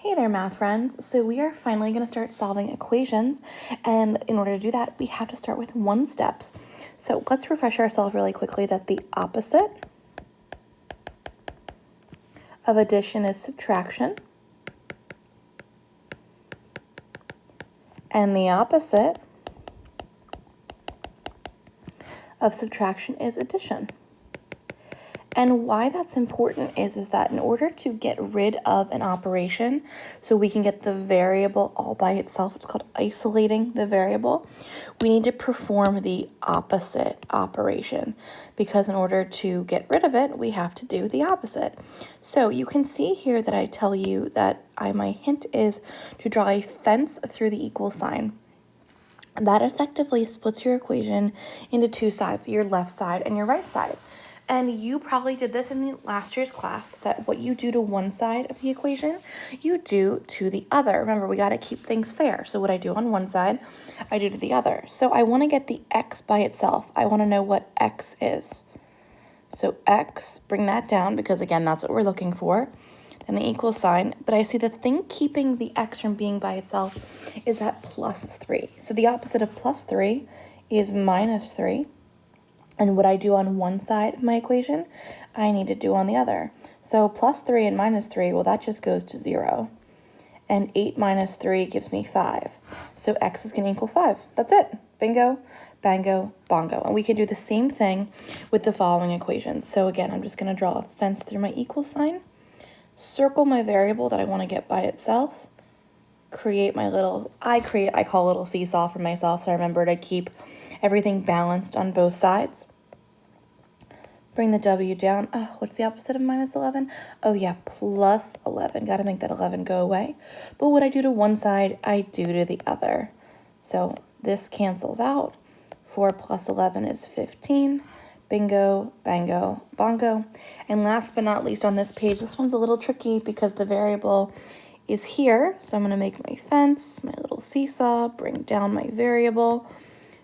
Hey there, math friends. So we are finally going to start solving equations. And in order to do that, we have to start with one steps. So let's refresh ourselves really quickly that the opposite of addition is subtraction. And the opposite of subtraction is addition. And why that's important is that in order to get rid of an operation, so we can get the variable all by itself, it's called isolating the variable, we need to perform the opposite operation, because in order to get rid of it, we have to do the opposite. So you can see here that I tell you that my hint is to draw a fence through the equal sign. That effectively splits your equation into two sides, your left side and your right side. And you probably did this in the last year's class, that what you do to one side of the equation, you do to the other. Remember, we got to keep things fair. So what I do on one side, I do to the other. So I want to get the x by itself. I want to know what x is. So x, bring that down because, again, that's what we're looking for. And the equal sign. But I see the thing keeping the x from being by itself is that plus 3. So the opposite of plus 3 is minus 3. And what I do on one side of my equation, I need to do on the other. So plus 3 and minus 3, well, that just goes to 0. And 8 minus 3 gives me 5. So x is going to equal 5. That's it. Bingo, bango, bongo. And we can do the same thing with the following equation. So again, I'm just going to draw a fence through my equal sign, circle my variable that I want to get by itself, create my little, I call a little seesaw for myself, so I remember to keep everything balanced on both sides. Bring the w down. Oh, what's the opposite of minus 11? Oh yeah, plus 11. Got to make that 11 go away. But what I do to one side, I do to the other. So this cancels out. 4 plus 11 is 15. Bingo, bango, bongo. And last but not least on this page, this one's a little tricky because the variable is here. So I'm going to make my fence, my little seesaw, bring down my variable,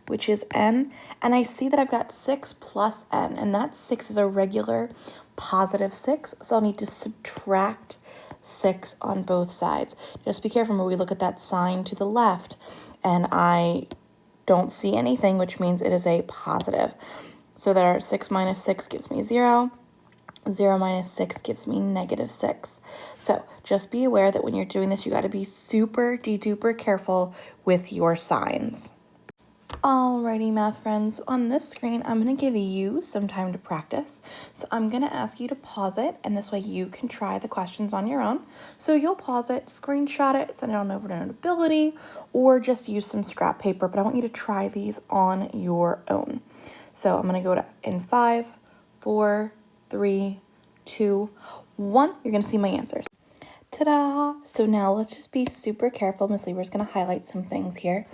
which is n, and I see that I've got 6 plus n, and that 6 is a regular positive 6, so I'll need to subtract 6 on both sides. Just be careful when we look at that sign to the left, and I don't see anything, which means it is a positive. So there, 6 minus 6 gives me 0. 0 minus 6 gives me negative 6. So just be aware that when you're doing this, you got to be super duper careful with your signs. Alrighty, math friends, on this screen, I'm going to give you some time to practice. So I'm going to ask you to pause it, and this way you can try the questions on your own. So you'll pause it, screenshot it, send it on over to Notability, or just use some scrap paper, but I want you to try these on your own. So I'm going to go to in 5, 4, 3, 2, 1. You're going to see my answers. Ta-da! So now let's just be super careful. Miss Lieber's going to highlight some things here.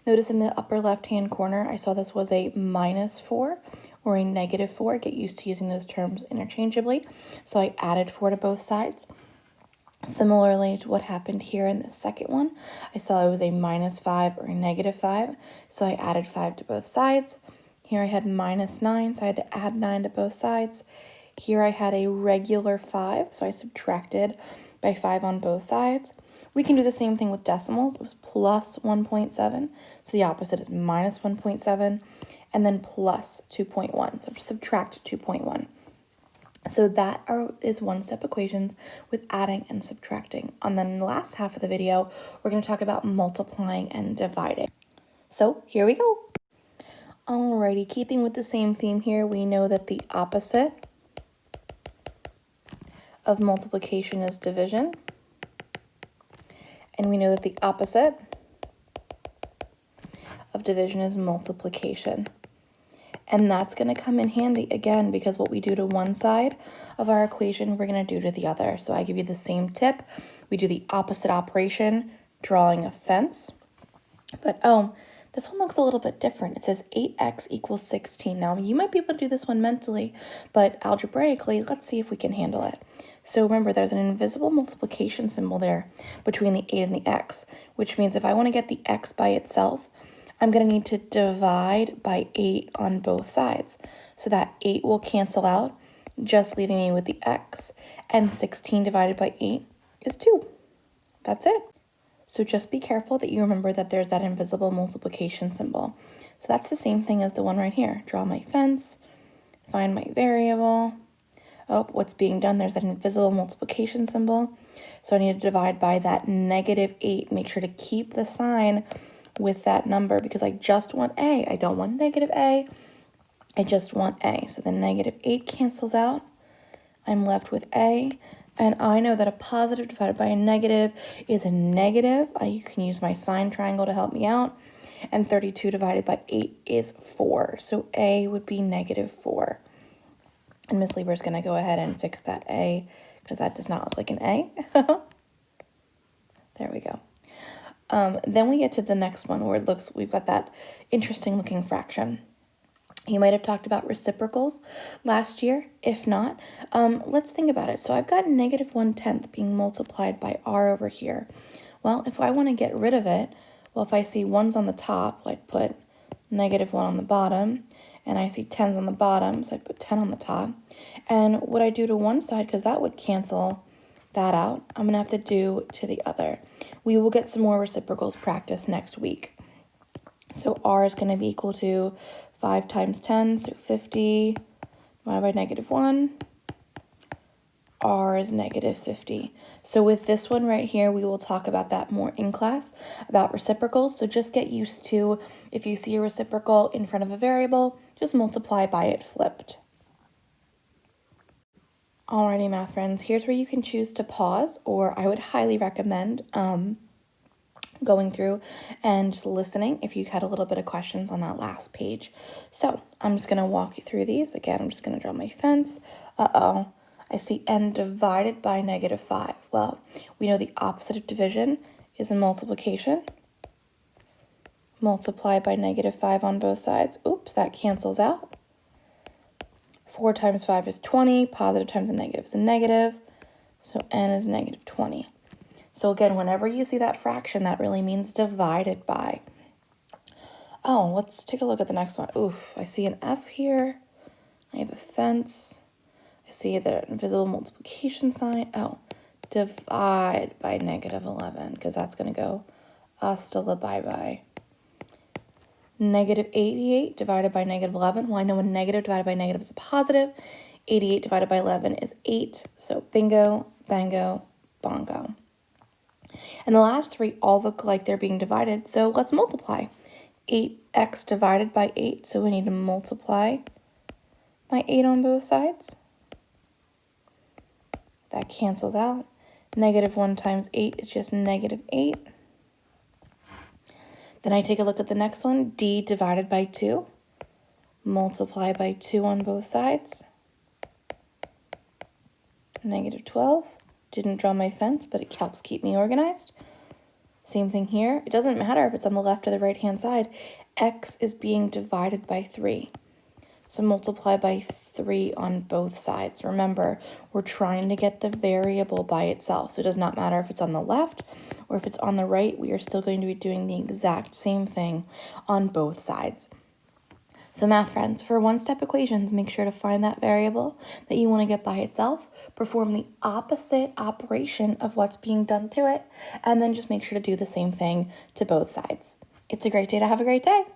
Notice in the upper left-hand corner, I saw this was a minus 4 or a negative 4. Get used to using those terms interchangeably. So I added 4 to both sides. Similarly to what happened here in the second one, I saw it was a minus 5 or a negative 5. So I added 5 to both sides. Here I had minus 9, so I had to add 9 to both sides. Here I had a regular 5, so I subtracted by 5 on both sides. We can do the same thing with decimals. It was plus 1.7, so the opposite is minus 1.7, and then plus 2.1, so subtract 2.1. So that is one-step equations with adding and subtracting. And then in the last half of the video, we're going to talk about multiplying and dividing. So here we go. Alrighty, keeping with the same theme here, we know that the opposite of multiplication is division. And we know that the opposite of division is multiplication. And that's going to come in handy again because what we do to one side of our equation, we're going to do to the other. So I give you the same tip. We do the opposite operation, drawing a fence. But this one looks a little bit different. It says 8x equals 16. Now, you might be able to do this one mentally, but algebraically, let's see if we can handle it. So remember, there's an invisible multiplication symbol there between the 8 and the x, which means if I want to get the x by itself, I'm going to need to divide by 8 on both sides. So that 8 will cancel out, just leaving me with the x. And 16 divided by 8 is 2. That's it. So just be careful that you remember that there's that invisible multiplication symbol. So that's the same thing as the one right here. Draw my fence, find my variable. Oh, what's being done? There's that invisible multiplication symbol. So I need to divide by that -8. Make sure to keep the sign with that number because I just want A. I don't want -A. I just want A. So the -8 cancels out. I'm left with A. And I know that a positive divided by a negative is a negative. You can use my sign triangle to help me out. And 32 divided by 8 is 4. So A would be -4. And Miss Lieber is going to go ahead and fix that A because that does not look like an A. There we go. Then we get to the next one where it looks, we've got that interesting looking fraction. You might have talked about reciprocals last year. If not, let's think about it. So I've got -1/10 being multiplied by r over here. Well, if I want to get rid of it, well, if I see 1's on the top, I'd put -1 on the bottom. And I see 10's on the bottom, so I put 10 on the top. And what I do to one side, because that would cancel that out, I'm going to have to do to the other. We will get some more reciprocals practice next week. So r is going to be equal to 5 times 10, so 50 divided by -1. R is -50. So with this one right here, we will talk about that more in class, about reciprocals. So just get used to, if you see a reciprocal in front of a variable, just multiply by it flipped. Alrighty, math friends, here's where you can choose to pause, or I would highly recommend going through and just listening if you had a little bit of questions on that last page. So I'm just going to walk you through these. Again, I'm just going to draw my fence. I see n divided by -5. Well, we know the opposite of division is a multiplication. Multiply by -5 on both sides. Oops, that cancels out. 4 times 5 is 20. Positive times a negative is a negative. So n is -20. So again, whenever you see that fraction, that really means divided by. Oh, let's take a look at the next one. Oof, I see an F here. I have a fence. I see the invisible multiplication sign. Oh, divide by -11, because that's going to go still a bye-bye. -88 divided by -11. Well, I know a negative divided by negative is a positive. 88 divided by 11 is 8. So bingo, bango, bongo. And the last three all look like they're being divided, so let's multiply. 8x divided by 8, so we need to multiply by 8 on both sides. That cancels out. -1 times 8 is just -8. Then I take a look at the next one, d divided by 2. Multiply by 2 on both sides. -12. Didn't draw my fence, but it helps keep me organized. Same thing here. It doesn't matter if it's on the left or the right-hand side. X is being divided by 3. So multiply by 3 on both sides. Remember, we're trying to get the variable by itself. So it does not matter if it's on the left or if it's on the right. We are still going to be doing the exact same thing on both sides. So math friends, for one-step equations, make sure to find that variable that you want to get by itself, perform the opposite operation of what's being done to it, and then just make sure to do the same thing to both sides. It's a great day to have a great day.